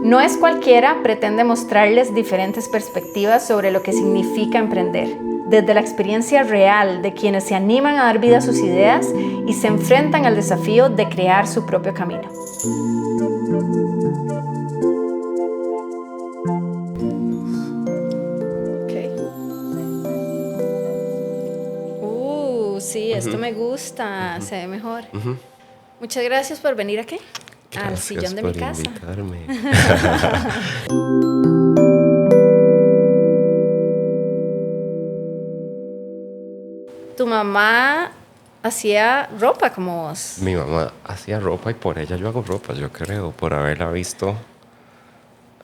No es cualquiera pretende mostrarles diferentes perspectivas sobre lo que significa emprender, desde la experiencia real de quienes se animan a dar vida a sus ideas y se enfrentan al desafío de crear su propio camino. Sí, esto me gusta, se ve mejor. Muchas gracias por venir aquí, al sillón de mi casa. Invitarme. Tu mamá hacía ropa como vos. Mi mamá hacía ropa y por ella yo hago ropa, yo creo, por haberla visto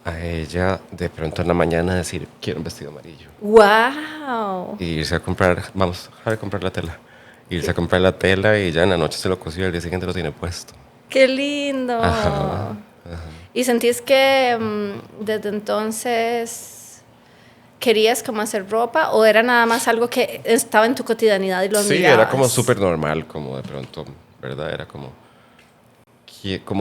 a ella de pronto en la mañana decir, quiero un vestido amarillo. ¡Wow! Y irse a comprar, vamos a comprar la tela. Irse a comprar la tela y ya en la noche se lo cosió y el día siguiente lo tiene puesto. ¡Qué lindo! Ajá. ¿Y sentís que desde entonces querías como hacer ropa o era nada más algo que estaba en tu cotidianidad y lo Sí, admirabas? era como súper normal, como de pronto, ¿verdad? Era como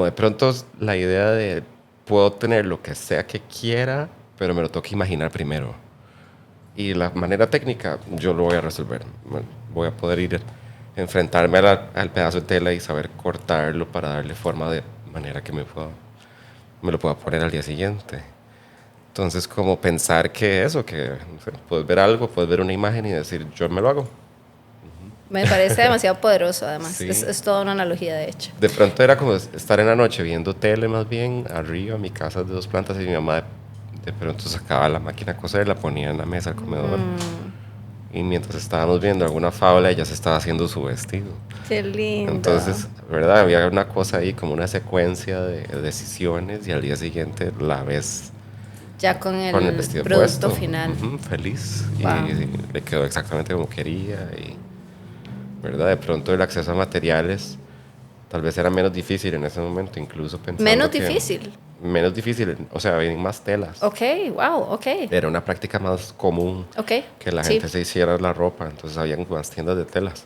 de pronto la idea de puedo tener lo que sea que quiera, pero me lo tengo que imaginar primero. Y la manera técnica yo lo voy a resolver. Voy a poder ir enfrentarme al pedazo de tela y saber cortarlo para darle forma de manera que me lo pueda poner al día siguiente. Entonces, como pensar que eso, que no sé, puedes ver algo, puedes ver una imagen y decir, yo me lo hago. Me parece demasiado poderoso, además. Sí. Es toda una analogía, de hecho. De pronto era como estar en la noche viendo tele más bien, arriba, mi casa de 2 plantas y mi mamá de pronto sacaba la máquina a coser, la ponía en la mesa al comedor. Y mientras estábamos viendo alguna fábula, ella se estaba haciendo su vestido. ¡Qué lindo! Entonces, ¿verdad? Había una cosa ahí, como una secuencia de decisiones y al día siguiente la ves ya con el vestido producto puesto, final. feliz. Wow. Y le quedó exactamente como quería. Y, ¿verdad? De pronto el acceso a materiales tal vez era menos difícil en ese momento, incluso pensando ¿Menos difícil? Menos difícil, o sea, vienen más telas. Ok, wow, ok. Era una práctica más común que la gente se hiciera la ropa, entonces habían más tiendas de telas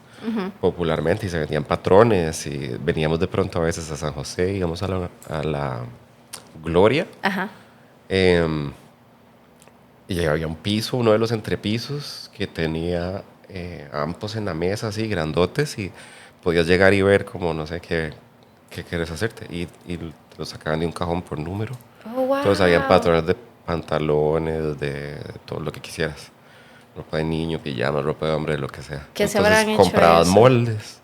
popularmente y se vendían patrones y veníamos de pronto a veces a San José, íbamos a la Gloria. Ajá. Y había un piso, uno de los entrepisos que tenía ampos en la mesa así, grandotes y podías llegar y ver como no sé qué quieres hacerte y lo sacaban de un cajón por número. Oh, wow. Entonces habían patrones de pantalones, de todo lo que quisieras. Ropa de niño, pijamas, ropa de hombre, lo que sea. ¿Qué se Entonces habrán hecho comprabas eso? moldes.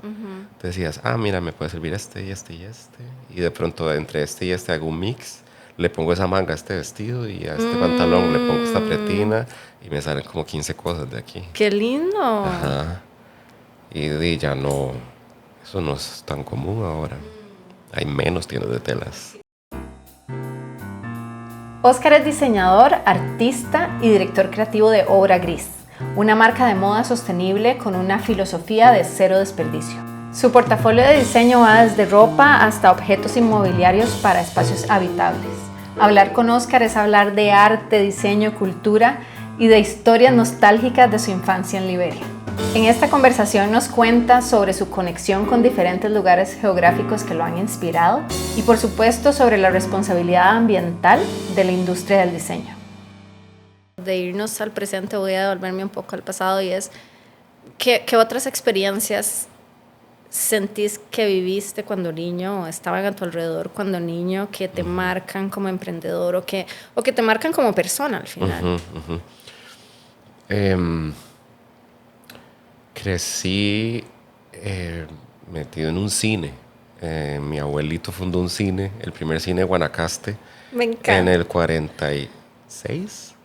Te decías, mira, me puede servir este y este y este. Y de pronto entre este y este hago un mix. Le pongo esa manga a este vestido y a este pantalón le pongo esta pretina y me salen como 15 cosas de aquí. ¡Qué lindo! Ajá. Y ya no, eso no es tan común ahora. Hay menos tiendas de telas. Óscar es diseñador, artista y director creativo de Obra Gris, una marca de moda sostenible con una filosofía de cero desperdicio. Su portafolio de diseño va desde ropa hasta objetos inmobiliarios para espacios habitables. Hablar con Óscar es hablar de arte, diseño, cultura y de historias nostálgicas de su infancia en Liberia. En esta conversación nos cuenta sobre su conexión con diferentes lugares geográficos que lo han inspirado y por supuesto sobre la responsabilidad ambiental de la industria del diseño. De irnos al presente voy a devolverme un poco al pasado y es ¿qué otras experiencias sentís que viviste cuando niño o estaban a tu alrededor cuando niño que te marcan como emprendedor o que te marcan como persona al final? Crecí metido en un cine. Mi abuelito fundó un cine, el primer cine de Guanacaste. Me encanta. En el 46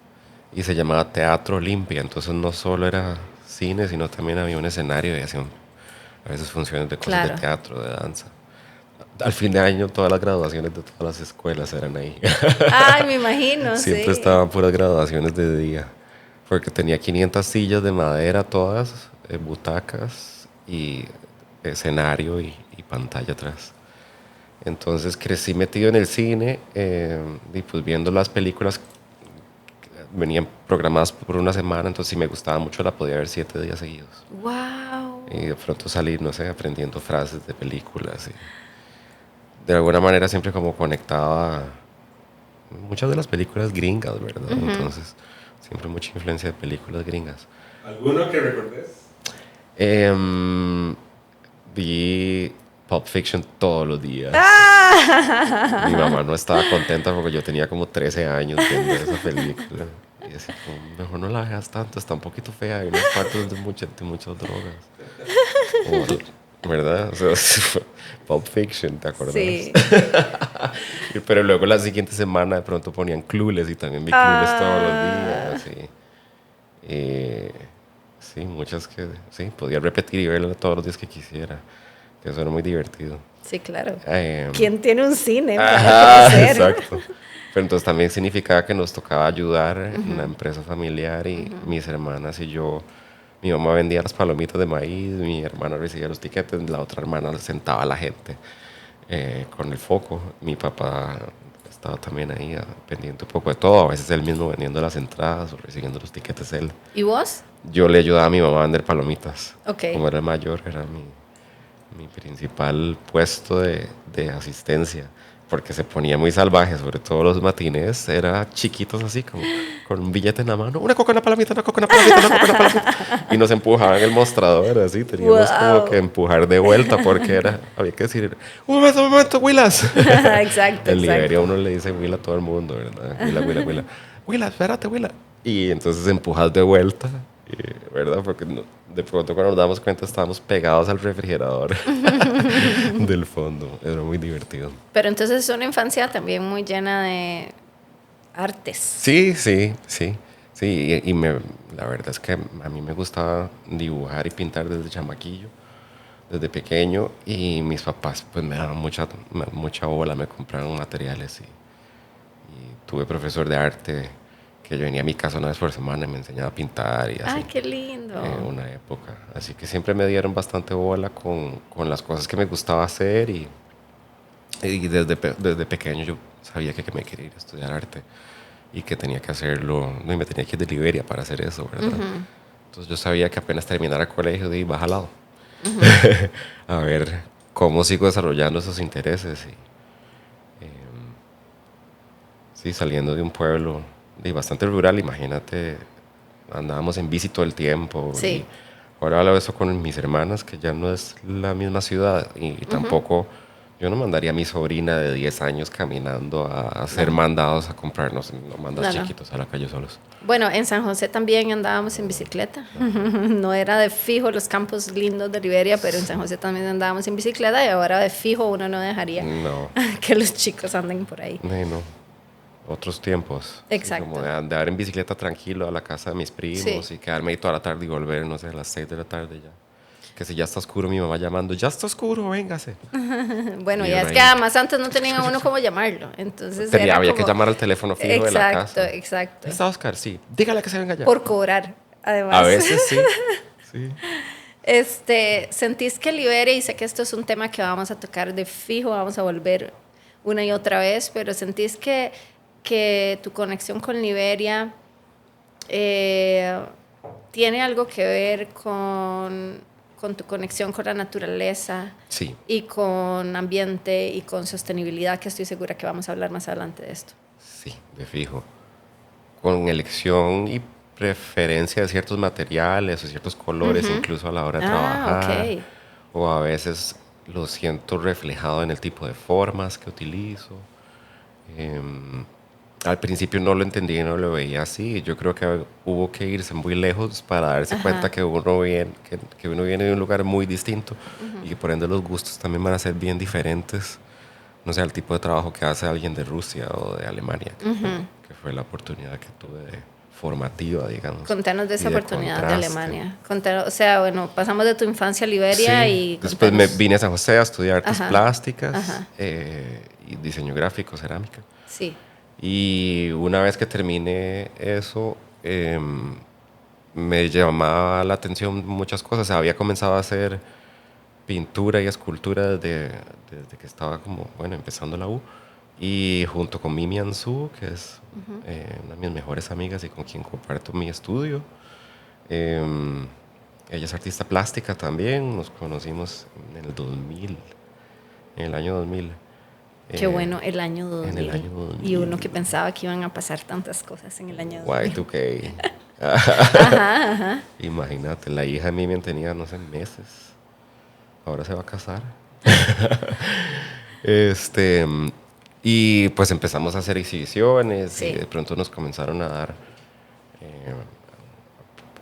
y se llamaba Teatro Olimpia. Entonces no solo era cine, sino también había un escenario y hacían a veces funciones de cosas de teatro, de danza. Al fin de año todas las graduaciones de todas las escuelas eran ahí. Ay, me imagino, Siempre estaban puras graduaciones de día. Porque tenía 500 sillas de madera todas, butacas y escenario y pantalla atrás. Entonces crecí metido en el cine y pues viendo las películas venían programadas por una semana, entonces si me gustaba mucho la podía ver 7 días seguidos. ¡Wow! Y de pronto salir, no sé, aprendiendo frases de películas. Y de alguna manera siempre como conectaba muchas de las películas gringas, ¿verdad? Entonces, siempre mucha influencia de películas gringas. ¿Alguno que recordes? Vi Pulp Fiction todos los días. ¡Ah! Mi mamá no estaba contenta porque yo tenía como 13 años viendo esa película. Y decía, como, mejor no la veas tanto, está un poquito fea. Hay unas partes de muchas drogas. ¿Verdad? O sea, Pulp Fiction, ¿te acuerdas? Sí. Pero luego la siguiente semana de pronto ponían Clueless y también vi Clueless todos los días. Sí, muchas que sí, podía repetir y verla todos los días que quisiera. Que eso era muy divertido. Sí, claro. Eh, ¿Quién tiene un cine para conocer? Exacto. Pero entonces también significaba que nos tocaba ayudar en una empresa familiar y mis hermanas y yo, mi mamá vendía las palomitas de maíz, mi hermana recibía los tiquetes, la otra hermana sentaba a la gente con el foco. Mi papá estaba también ahí pendiente un poco de todo, a veces él mismo vendiendo las entradas o recibiendo los tiquetes él. ¿Y vos? Yo le ayudaba a mi mamá a vender palomitas. Ok. Como era el mayor, era mi principal puesto de asistencia, porque se ponía muy salvaje, sobre todo los matines, era chiquitos así, como con un billete en la mano, una coca, una palomita, una coca, una palomita, una coca, una palomita, y nos empujaban el mostrador, así, teníamos como que empujar de vuelta, porque había que decir, un momento, Willas. Exacto, En Liberia exacto. uno le dice Willa a todo el mundo, ¿verdad? Willa. Willa, espérate, Willa. Y entonces empujas de vuelta, ¿verdad? Porque de pronto cuando nos damos cuenta estábamos pegados al refrigerador del fondo. Era muy divertido. Pero entonces es una infancia también muy llena de artes. Sí. La verdad es que a mí me gustaba dibujar y pintar desde chamaquillo, desde pequeño. Y mis papás pues me daban mucha bola, me compraron materiales. Y tuve profesor de arte que yo venía a mi casa una vez por semana y me enseñaba a pintar y así. Ay, qué lindo. En una época. Así que siempre me dieron bastante bola con las cosas que me gustaba hacer y desde pequeño yo sabía que me quería ir a estudiar arte y que tenía que hacerlo, no, y me tenía que ir de Liberia para hacer eso, ¿verdad? Entonces yo sabía que apenas terminara el colegio de baja al lado a ver cómo sigo desarrollando esos intereses sí, saliendo de un pueblo bastante rural, imagínate, andábamos en bici todo el tiempo. Sí. Y ahora hablo de eso con mis hermanas, que ya no es la misma ciudad y tampoco yo no mandaría a mi sobrina de 10 años caminando a ser mandados a comprarnos, no mandas chiquitos a la calle solos. Bueno, en San José también andábamos en bicicleta. No era de fijo los campos lindos de Liberia, pero en San José también andábamos en bicicleta y ahora de fijo uno no dejaría que los chicos anden por ahí. No. Otros tiempos. Exacto. Sí, como de andar en bicicleta tranquilo a la casa de mis primos y quedarme ahí toda la tarde y volver, no sé, a las 6 de la tarde ya. Que si ya está oscuro, mi mamá llamando, ya está oscuro, véngase. Bueno, Y ya es que además antes no tenía uno cómo llamarlo. Entonces había que llamar al teléfono fijo de la casa. Exacto. ¿Está Oscar? Sí. Dígale que se venga ya. Por cobrar, además. A veces sí. ¿Sentís que Liberia, y sé que esto es un tema que vamos a tocar de fijo, vamos a volver una y otra vez, pero sentís que tu conexión con Liberia tiene algo que ver con tu conexión con la naturaleza y con ambiente y con sostenibilidad, que estoy segura que vamos a hablar más adelante de esto? Sí, de fijo. Con elección y preferencia de ciertos materiales o ciertos colores, incluso a la hora de trabajar. Okay. O a veces lo siento reflejado en el tipo de formas que utilizo. Al principio no lo entendía y no lo veía así. Yo creo que hubo que irse muy lejos para darse cuenta que uno viene de un lugar muy distinto y que por ende los gustos también van a ser bien diferentes. No sé, el tipo de trabajo que hace alguien de Rusia o de Alemania, que fue la oportunidad que tuve formativa, digamos. Contanos de esa oportunidad de Alemania. Contanos, o sea, bueno, pasamos de tu infancia a Liberia y... Después me vine a San José a estudiar artes plásticas y diseño gráfico, cerámica. Sí. Y una vez que terminé eso, me llamaba la atención muchas cosas. Había comenzado a hacer pintura y escultura desde que estaba como, empezando la U. Y junto con Mimi Anzu, que es una de mis mejores amigas y con quien comparto mi estudio. Ella es artista plástica también, nos conocimos en el 2000, en el año 2000. Qué bueno, el año 2000. En el año 2000. Y uno que pensaba que iban a pasar tantas cosas en el año 2000. Y2K. Ajá. Imagínate, la hija de Mimian tenía, no sé, meses. Ahora se va a casar. Y pues empezamos a hacer exhibiciones. Sí. Y de pronto nos comenzaron a dar,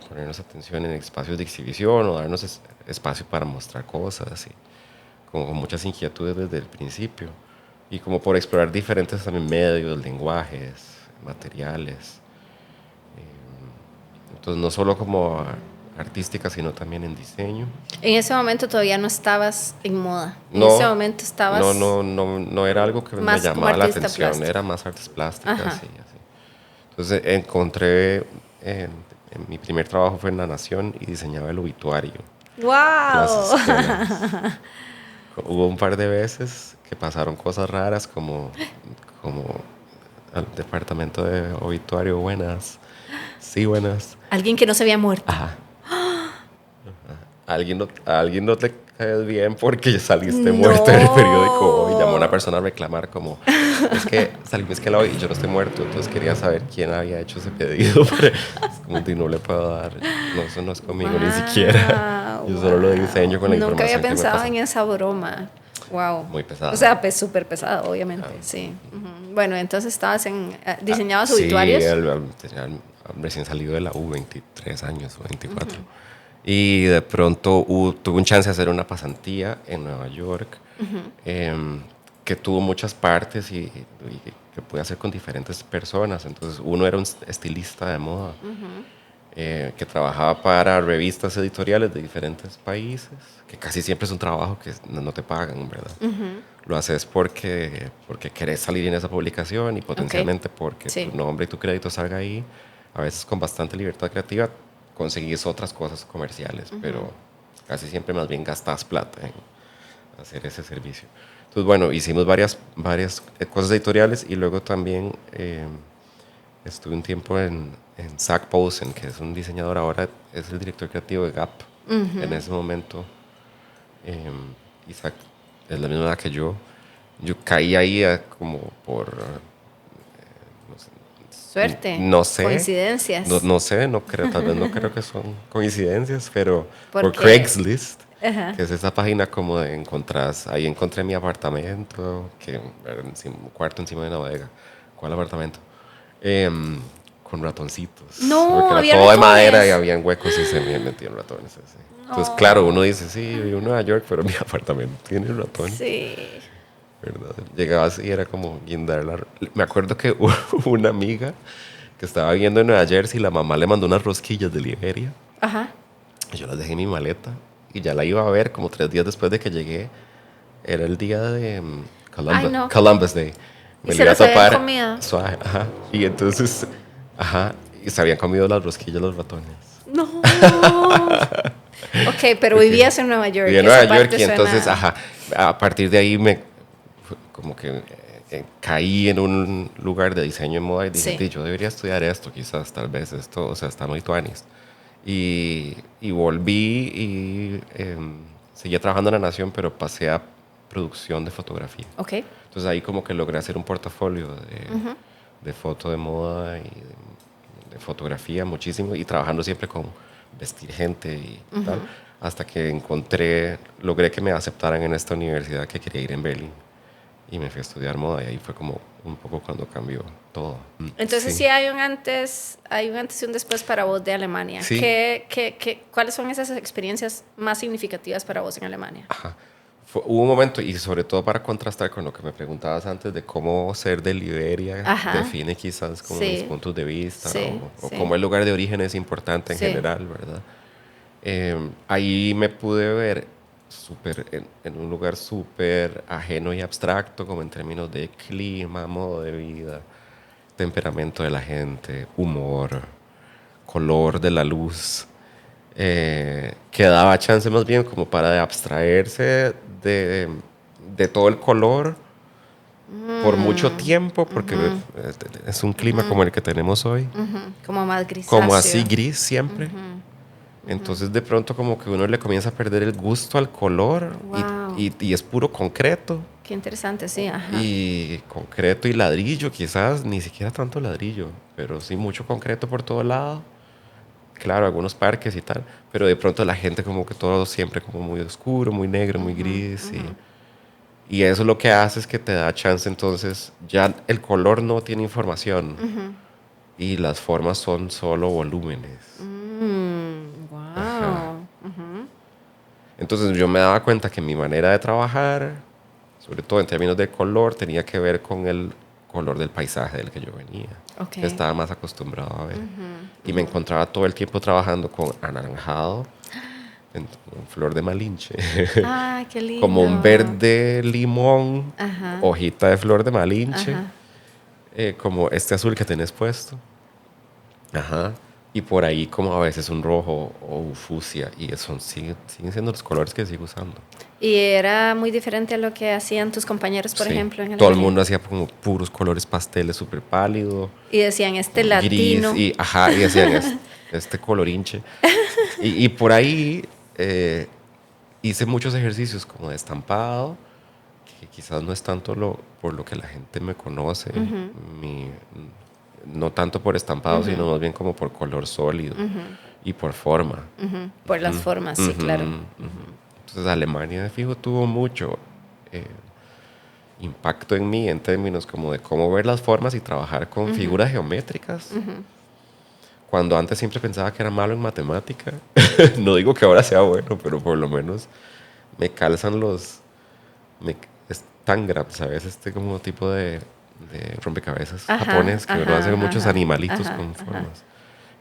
ponernos atención en espacios de exhibición o darnos espacio para mostrar cosas. Y como con muchas inquietudes desde el principio. Y como por explorar diferentes también medios, lenguajes, materiales. Entonces no solo como artística, sino también en diseño. En ese momento todavía no estabas en moda. En No, ese momento estabas... No era algo que me más como llamaba la artista atención, plástico. era más artes plásticas. Ajá. Así. Entonces encontré, en mi primer trabajo fue en La Nación y diseñaba el obituario. ¡Wow! Las escuelas. Hubo un par de veces que pasaron cosas raras como al departamento de obituario, buenas, sí, buenas. Alguien que no se había muerto. Ajá. A alguien no te caes bien porque saliste muerto en el periódico y llamó a una persona a reclamar como es que y yo no estoy muerto, entonces quería saber quién había hecho ese pedido, pero es como que no le puedo dar, no, eso no es conmigo ni siquiera, yo solo lo diseño con la Nunca información había que me pensado pasa. en esa broma. Wow. Muy pesada. O sea, pues súper pesado, obviamente, sí. Bueno, entonces estabas diseñabas Sí, obituarios. tenía recién salido de la U, 23 años o 24. Y de pronto tuve un chance de hacer una pasantía en Nueva York, que tuvo muchas partes y que pude hacer con diferentes personas. Entonces, uno era un estilista de moda, que trabajaba para revistas editoriales de diferentes países, que casi siempre es un trabajo que no te pagan, ¿verdad? Lo haces porque querés salir en esa publicación y potencialmente porque Sí. tu nombre y tu crédito salga ahí. A veces con bastante libertad creativa conseguís otras cosas comerciales, pero casi siempre más bien gastás plata en hacer ese servicio. Entonces, bueno, hicimos varias cosas editoriales y luego también estuve un tiempo en Zach Posen, que es un diseñador, ahora es el director creativo de Gap. En ese momento, Isaac es la misma edad que yo. Yo caí ahí como por... Suerte. No sé. Coincidencias. No sé, tal vez no creo que son coincidencias, pero por qué? Craigslist, Ajá. que es esa página como de ahí encontré mi apartamento, que era un cuarto encima de una bodega. ¿Cuál apartamento? Con ratoncitos. No, porque era había todo de ratones. madera y habían huecos y se me metían ratones. Así. Entonces, claro, uno dice, sí, vivo en Nueva York, pero mi apartamento tiene ratones. Sí. ¿Verdad? Llegabas y era como guindar Me acuerdo que hubo una amiga que estaba viviendo en Nueva Jersey y la mamá le mandó unas rosquillas de Liberia. Ajá. Y yo las dejé en mi maleta y ya la iba a ver como 3 días después de que llegué. Era el día de Ay, no. Columbus Day. ¿Y se las habían comido? Suave, ajá. Y entonces, y se habían comido las rosquillas los ratones. No. Ok, pero vivías en Nueva York. Viví en esa Nueva York parte y entonces, suena- a partir de ahí como que caí en un lugar de diseño de moda y dije, Sí. yo debería estudiar esto, quizás, tal vez esto, o sea, está muy tuanis. Y volví y seguía trabajando en La Nación, pero pasé a producción de fotografía. Ok. Entonces ahí como que logré hacer un portafolio de foto de moda y de fotografía muchísimo y trabajando siempre con vestir gente y tal, hasta que logré que me aceptaran en esta universidad que quería ir en Berlín y me fui a estudiar moda y ahí fue como un poco cuando cambió todo. Entonces sí, hay un antes y un después para vos de Alemania. Sí. ¿Cuáles son esas experiencias más significativas para vos en Alemania? Ajá. Hubo un momento, y sobre todo para contrastar con lo que me preguntabas antes de cómo ser de Liberia Ajá. define quizás como Sí. mis puntos de vista, Sí, o sí. cómo el lugar de origen es importante en Sí. general, ¿verdad? Ahí me pude ver en un lugar súper ajeno y abstracto, como en términos de clima, modo de vida, temperamento de la gente, humor, color de la luz. Que daba chance más bien como para abstraerse de todo el color por mucho tiempo, porque es un clima como el que tenemos hoy, Como más grisáceo. como así gris siempre. Entonces de pronto como que uno le comienza a perder el gusto al color Wow. Y es puro concreto. Qué interesante, sí, ajá. Y concreto y ladrillo, quizás ni siquiera tanto ladrillo, pero sí mucho concreto por todo lado. Claro, algunos parques y tal, pero de pronto la gente como que todo siempre como muy oscuro, muy negro, muy gris. Y eso lo que hace es que te da chance, entonces ya el color no tiene información y las formas son solo volúmenes. Wow. Entonces yo me daba cuenta que mi manera de trabajar, sobre todo en términos de color, tenía que ver con el color del paisaje del que yo venía. Okay. Que estaba más acostumbrado a ver. Y me encontraba todo el tiempo trabajando con anaranjado, en flor de malinche. Ah, qué lindo. Como un verde limón, hojita de flor de malinche, como este azul que tenés puesto. Ajá. Y por ahí como a veces un rojo o fucsia. Y eso siguen siendo los colores que sigo usando. ¿Y era muy diferente a lo que hacían tus compañeros, por ejemplo? En el todo el atelier? mundo hacía como puros colores pasteles súper pálido. Y decían, latino. Gris, y decían, este colorinche. Y por ahí hice muchos ejercicios como de estampado, que quizás no es tanto por lo que la gente me conoce, no tanto por estampado, sino más bien como por color sólido y por forma. Por las formas, sí, claro. Entonces Alemania de fijo tuvo mucho impacto en mí en términos como de cómo ver las formas y trabajar con figuras geométricas. Cuando antes siempre pensaba que era malo en matemática. No digo que ahora sea bueno, pero por lo menos me calzan tangram, ¿sabes? Este como tipo de rompecabezas japonés que uno hace muchos animalitos con formas.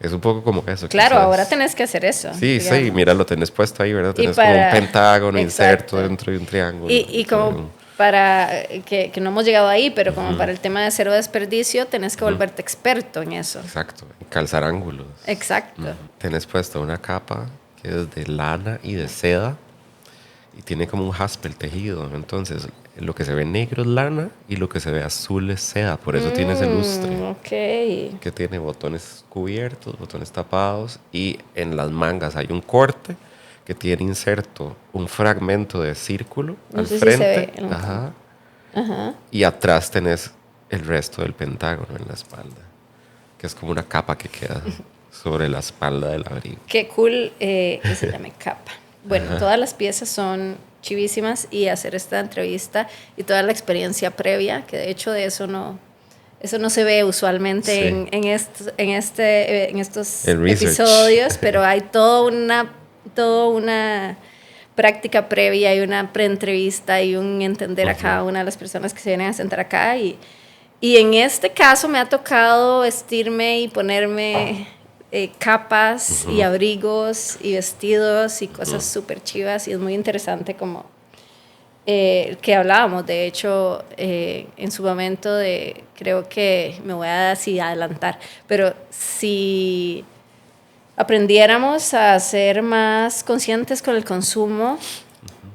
Es un poco como eso. Claro, quizás. ahora tenés que hacer eso. Sí, digamos. sí, mira, lo tenés puesto ahí, ¿verdad? Tenés como un pentágono inserto dentro de un triángulo. Y como para, que no hemos llegado ahí, pero como para el tema de cero desperdicio, tenés que volverte experto en eso. Exacto, en calzar ángulos. Exacto. Tenés puesta una capa que es de lana y de seda y tiene como un jaspe el tejido. Entonces, lo que se ve negro es lana y lo que se ve azul es seda. Por eso tiene ese lustre. Ok. Que tiene botones cubiertos, botones tapados y en las mangas hay un corte que tiene inserto un fragmento de círculo al frente. Si se ve. Y atrás tenés el resto del pentágono en la espalda, que es como una capa que queda sobre la espalda del abrigo. Qué cool que se llame capa. Bueno, todas las piezas son chivísimas y hacer esta entrevista y toda la experiencia previa, que de hecho de eso no se ve usualmente en estos episodios, pero hay toda una práctica previa y una preentrevista y un entender a cada una de las personas que se vienen a sentar acá y en este caso me ha tocado vestirme y ponerme capas y abrigos y vestidos y cosas súper chivas y es muy interesante como que hablábamos, de hecho, en su momento creo que me voy a así adelantar, pero si aprendiéramos a ser más conscientes con el consumo,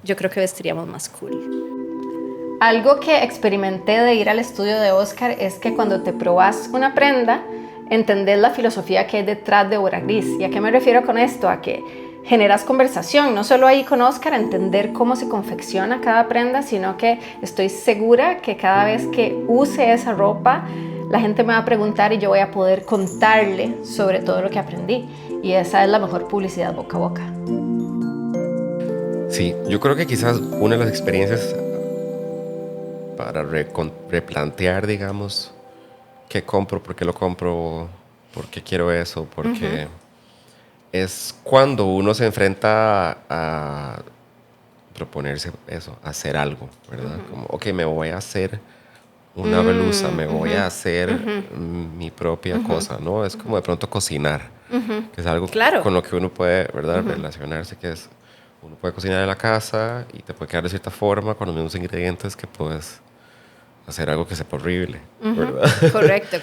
yo creo que vestiríamos más cool. Algo que experimenté de ir al estudio de Oscar es que cuando te probas una prenda, entendés la filosofía que hay detrás de Obra Gris. ¿Y a qué me refiero con esto? A que generas conversación, no solo ahí con Oscar, a entender cómo se confecciona cada prenda, sino que estoy segura que cada vez que use esa ropa, la gente me va a preguntar y yo voy a poder contarle sobre todo lo que aprendí. Y esa es la mejor publicidad boca a boca. Sí, yo creo que quizás una de las experiencias para replantear, digamos, qué compro, por qué lo compro, por qué quiero eso, porque es cuando uno se enfrenta a proponerse eso, hacer algo, ¿verdad? Como, ok, me voy a hacer una blusa, me voy a hacer mi propia cosa, ¿no? Es como de pronto cocinar, que es algo con lo que uno puede, ¿verdad? Relacionarse, que es, uno puede cocinar en la casa y te puede quedar de cierta forma con los mismos ingredientes que puedes hacer algo que sepa horrible, ¿verdad? Correcto.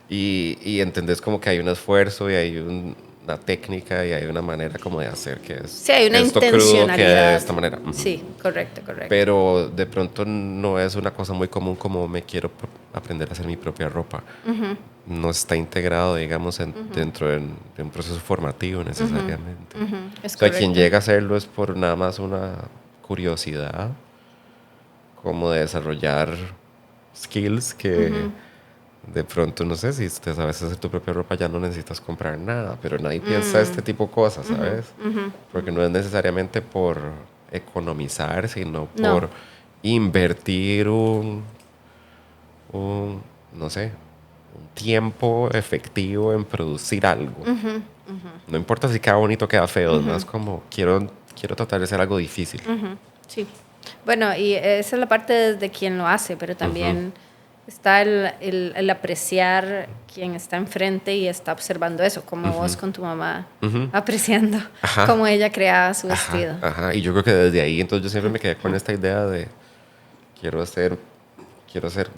Y entendés como que hay un esfuerzo y hay una técnica y hay una manera como de hacer que es sí, hay una esto intencionalidad. crudo quede de esta manera. Sí, correcto. Pero de pronto no es una cosa muy común como me quiero aprender a hacer mi propia ropa. No está integrado, digamos, dentro de un proceso formativo necesariamente. Es o sea, quien llega a hacerlo es por nada más una curiosidad como de desarrollar skills que de pronto, no sé, si te sabes hacer tu propia ropa ya no necesitas comprar nada, pero nadie piensa este tipo de cosas, ¿sabes? Porque no es necesariamente por economizar, sino No. por invertir no sé, un tiempo efectivo en producir algo. No importa si queda bonito o queda feo, es más como quiero tratar de hacer algo difícil. Sí. Bueno, y esa es la parte de quien lo hace, pero también está el apreciar quien está enfrente y está observando eso, como vos con tu mamá, apreciando cómo ella creaba su vestido. Ajá. Y yo creo que desde ahí, entonces yo siempre me quedé con esta idea de quiero hacer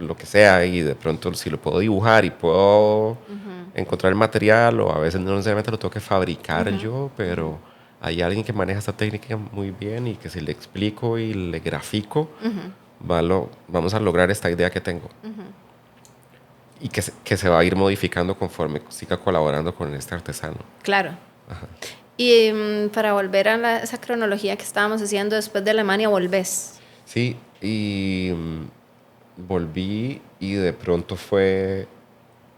lo que sea y de pronto si lo puedo dibujar y puedo encontrar el material o a veces no necesariamente lo tengo que fabricar yo, pero hay alguien que maneja esta técnica muy bien y que si le explico y le grafico, vamos a lograr esta idea que tengo. Y que se va a ir modificando conforme siga colaborando con este artesano. Claro. Y para volver a esa cronología que estábamos haciendo, después de Alemania volvés. Sí, y volví y de pronto fue,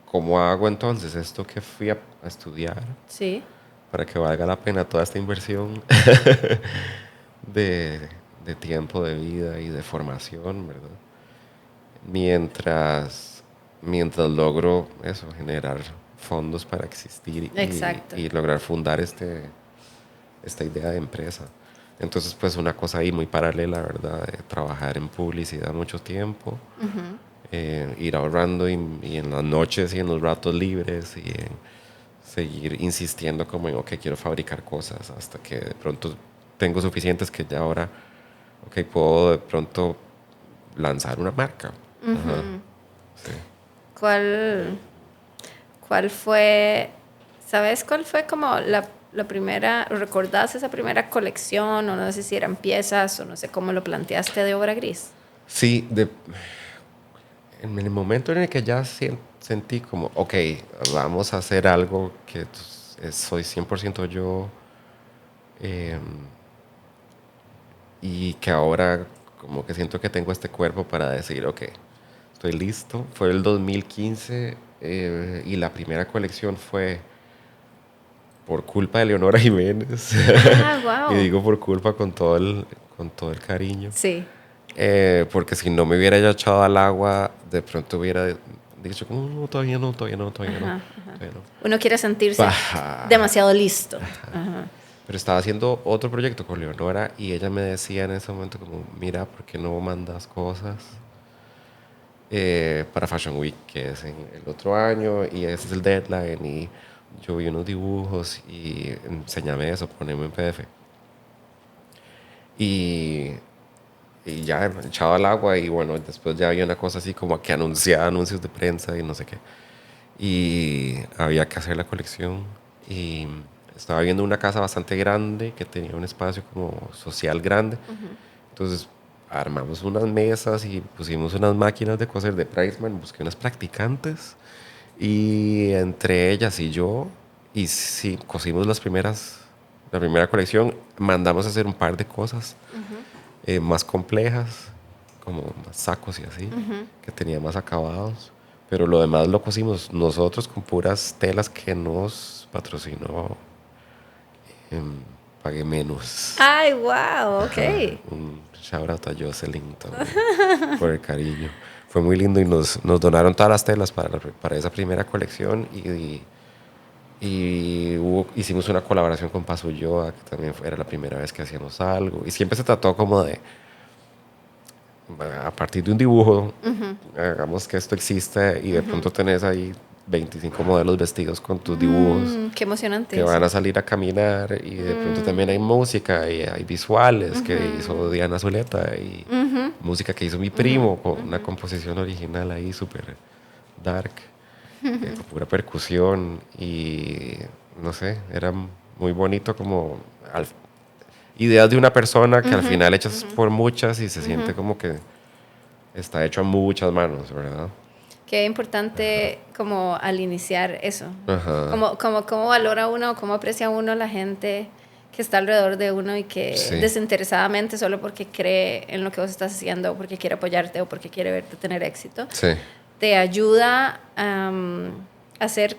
¿cómo hago entonces esto que fui a estudiar? Sí. Para que valga la pena toda esta inversión de tiempo, de vida y de formación, ¿verdad? Mientras logro eso, generar fondos para existir y lograr fundar esta idea de empresa. Entonces, pues una cosa ahí muy paralela, ¿verdad? De trabajar en publicidad mucho tiempo, ir ahorrando y en las noches y en los ratos libres y seguir insistiendo como en, ok, quiero fabricar cosas hasta que de pronto tengo suficientes que ya ahora, ok, puedo de pronto lanzar una marca. Sí. ¿Cuál fue, sabes cuál fue como la primera, recordás esa primera colección o no sé si eran piezas o no sé cómo lo planteaste de Obra Gris? Sí, en el momento en el que ya sentí como, ok, vamos a hacer algo que soy 100% yo y que ahora como que siento que tengo este cuerpo para decir, ok, estoy listo. Fue el 2015 y la primera colección fue por culpa de Leonora Jiménez. Wow. Y digo por culpa con todo el cariño. Sí. Porque si no me hubiera yo echado al agua, de pronto hubiera dicho, no, todavía no. Uno quiere sentirse demasiado listo. Pero estaba haciendo otro proyecto con Leonora y ella me decía en ese momento como, mira, ¿por qué no mandas cosas para Fashion Week, que es en el otro año y ese es el deadline? Y yo vi unos dibujos y enséñame eso, poneme en PDF. Y ya echado al agua y bueno, después ya había una cosa así como que anunciaba anuncios de prensa y no sé qué. Y había que hacer la colección y estaba viendo una casa bastante grande que tenía un espacio como social grande. Entonces armamos unas mesas y pusimos unas máquinas de coser de Priceman, busqué unas practicantes y entre ellas y yo, y sí, cosimos la primera colección, mandamos a hacer un par de cosas más complejas, como más sacos y así, que tenía más acabados. Pero lo demás lo cosimos nosotros con puras telas que nos patrocinó Pagué Menos. Ay, wow, ok. Un shout out a Jocelyn también por el cariño. Fue muy lindo y nos donaron todas las telas para esa primera colección y hicimos una colaboración con Paso Ulloa, que también era la primera vez que hacíamos algo. Y siempre se trató como de, a partir de un dibujo, hagamos que esto exista y de pronto tenés ahí 25 modelos vestidos con tus dibujos. Qué emocionante. Que van a salir a caminar y de pronto también hay música y hay visuales que hizo Diana Zuleta y música que hizo mi primo con una composición original ahí súper dark, con pura percusión y no sé, era muy bonito como ideas de una persona que al final hechas por muchas y se siente como que está hecho a muchas manos, ¿verdad? Qué importante como al iniciar eso. Como valora uno, cómo aprecia uno la gente que está alrededor de uno y que Sí. desinteresadamente, solo porque cree en lo que vos estás haciendo, o porque quiere apoyarte, o porque quiere verte tener éxito, Sí. te ayuda a hacer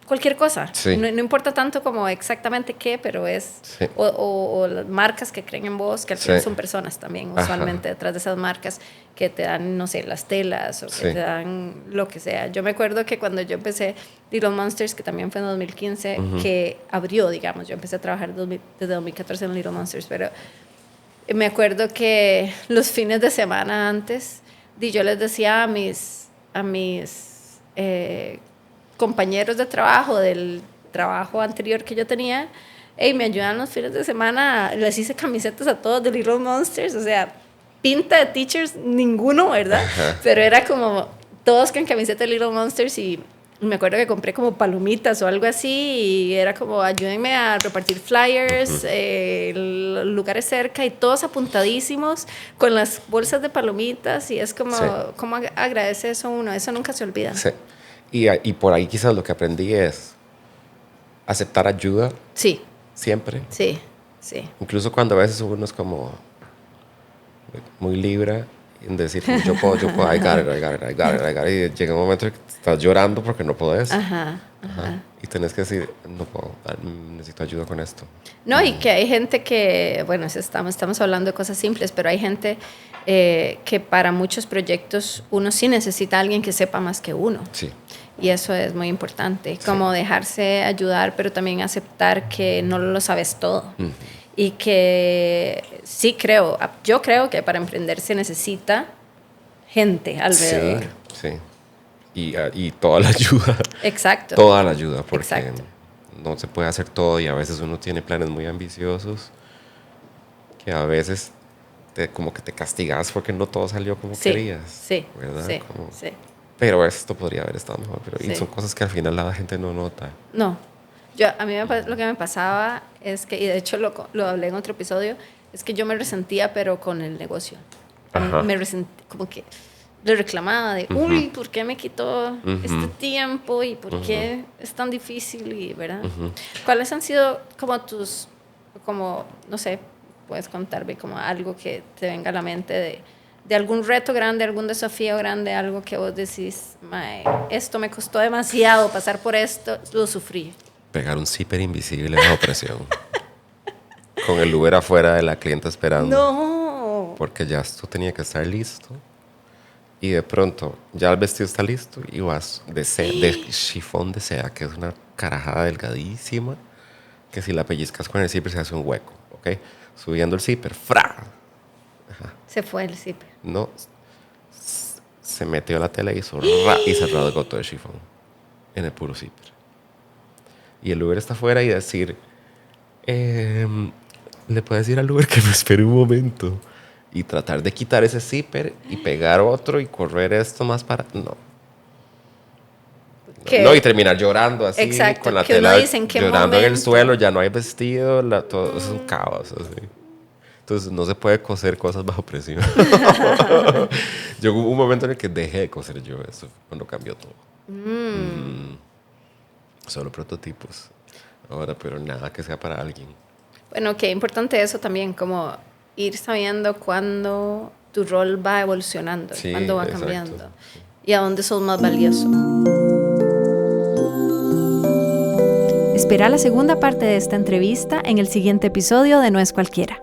cualquier cosa. Sí. No importa tanto como exactamente qué, pero es... Sí. O las marcas que creen en vos, que al final Sí. son personas también, Ajá. usualmente detrás de esas marcas, que te dan, no sé, las telas, o que Sí. te dan lo que sea. Yo me acuerdo que cuando yo empecé Little Monsters, que también fue en 2015, que abrió, digamos, yo empecé a trabajar desde 2014 en Little Monsters, pero me acuerdo que los fines de semana antes, yo les decía a mis compañeros de trabajo del trabajo anterior que yo tenía, hey, me ayudan los fines de semana, les hice camisetas a todos de Little Monsters, o sea, pinta de teachers, ninguno, ¿verdad? Ajá. Pero era como todos con camiseta de Little Monsters y me acuerdo que compré como palomitas o algo así y era como ayúdenme a repartir flyers, lugares cerca y todos apuntadísimos con las bolsas de palomitas y es como, Sí. ¿cómo agradece eso uno? Eso nunca se olvida. Sí. Y por ahí quizás lo que aprendí es aceptar ayuda Sí, siempre. sí, sí. Incluso cuando a veces uno es como muy libre en decir, yo puedo, I got it. Y llega un momento en que estás llorando porque no podés. Ajá, Ajá. ajá. Y tenés que decir, no puedo, necesito ayuda con esto. No, y que hay gente que, bueno, estamos hablando de cosas simples, pero hay gente que para muchos proyectos uno sí necesita a alguien que sepa más que uno. Sí. Y eso es muy importante, Sí. como dejarse ayudar, pero también aceptar que no lo sabes todo. Y que sí yo creo que para emprender se necesita gente alrededor. Sí, sí. Y toda la ayuda. Exacto. Toda la ayuda, porque Exacto. no se puede hacer todo y a veces uno tiene planes muy ambiciosos que a veces como que te castigas porque no todo salió como Sí, querías. sí, ¿Verdad? sí, Como, sí. pero esto podría haber estado mejor. Y Sí. son cosas que al final la gente no nota. No, a mí lo que me pasaba es que, y de hecho lo hablé en otro episodio, es que yo me resentía, pero con el negocio. Ajá. Me resentí, como que le reclamaba de, uy, ¿por qué me quitó este tiempo? ¿Y por qué es tan difícil? Y, ¿verdad? ¿Cuáles han sido como, no sé, puedes contarme como algo que te venga a la mente de algún reto grande, algún desafío grande, algo que vos decís, mae, esto me costó demasiado, pasar por esto, lo sufrí? Pegar un zipper invisible bajo presión. Con el Uber afuera de la clienta esperando. No. Porque ya esto tenía que estar listo. Y de pronto, ya el vestido está listo y vas de chifón de seda, que es una carajada delgadísima, que si la pellizcas con el zipper se hace un hueco, ¿ok? Subiendo el zipper, ¡fra! Se fue el zipper. No, se metió la tela y hizo ra, y se rasgó todo el chifón en el puro zipper. Y el Uber está afuera y decir, le puedes decir al Uber que me espere un momento y tratar de quitar ese zipper y pegar otro y correr esto más para... No. ¿Qué? No, y terminar llorando así, Exacto, con la que uno tela dice, ¿en qué llorando en el momento? suelo, ya no hay vestido, todo eso es un caos así. Entonces no se puede coser cosas bajo presión. Llegó un momento en el que dejé de coser yo eso, cuando cambió todo. Solo prototipos. Ahora, pero nada que sea para alguien. Bueno, qué importante eso también, como ir sabiendo cuándo tu rol va evolucionando, Sí, cuándo va exacto. cambiando y a dónde sos más valioso. Espera la segunda parte de esta entrevista en el siguiente episodio de No es Cualquiera.